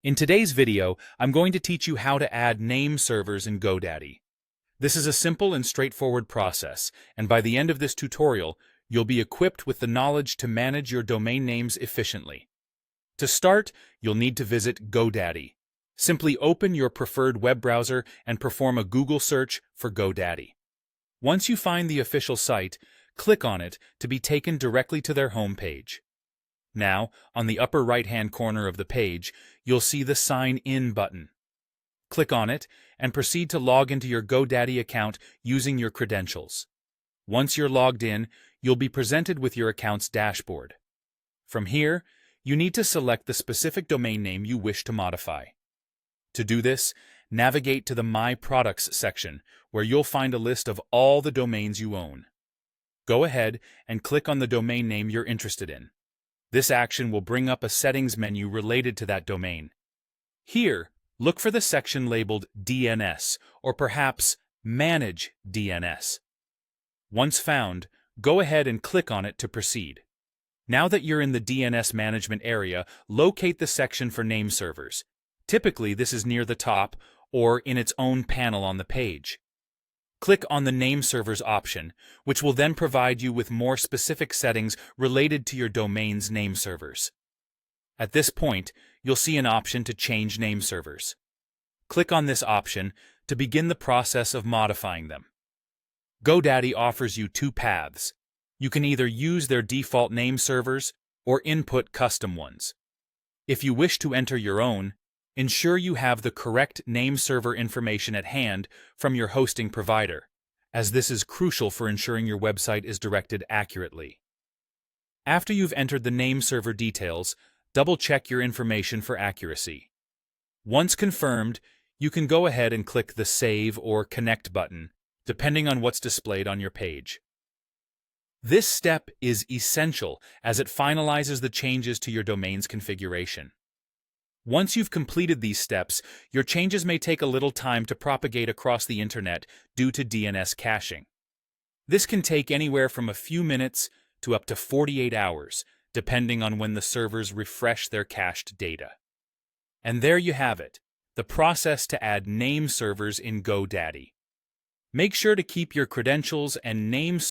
In today's video, I'm going to teach you how to add name servers in GoDaddy. This is a simple and straightforward process, and by the end of this tutorial, you'll be equipped with the knowledge to manage your domain names efficiently. To start, you'll need to visit GoDaddy. Simply open your preferred web browser and perform a Google search for GoDaddy. Once you find the official site, click on it to be taken directly to their homepage. Now, on the upper right-hand corner of the page, you'll see the Sign In button. Click on it and proceed to log into your GoDaddy account using your credentials. Once you're logged in, you'll be presented with your account's dashboard. From here, you need to select the specific domain name you wish to modify. To do this, navigate to the My Products section, where you'll find a list of all the domains you own. Go ahead and click on the domain name you're interested in. This action will bring up a settings menu related to that domain. Here, look for the section labeled DNS, or perhaps Manage DNS. Once found, go ahead and click on it to proceed. Now that you're in the DNS management area, locate the section for name servers. Typically, this is near the top or in its own panel on the page. Click on the Name Servers option, which will then provide you with more specific settings related to your domain's name servers. At this point, you'll see an option to change name servers. Click on this option to begin the process of modifying them. GoDaddy offers you two paths. You can either use their default name servers or input custom ones. If you wish to enter your own, ensure you have the correct name server information at hand from your hosting provider, as this is crucial for ensuring your website is directed accurately. After you've entered the name server details, double-check your information for accuracy. Once confirmed, you can go ahead and click the Save or Connect button, depending on what's displayed on your page. This step is essential as it finalizes the changes to your domain's configuration. Once you've completed these steps, your changes may take a little time to propagate across the internet due to DNS caching. This can take anywhere from a few minutes to up to 48 hours, depending on when the servers refresh their cached data. And there you have it, the process to add name servers in GoDaddy. Make sure to keep your credentials and name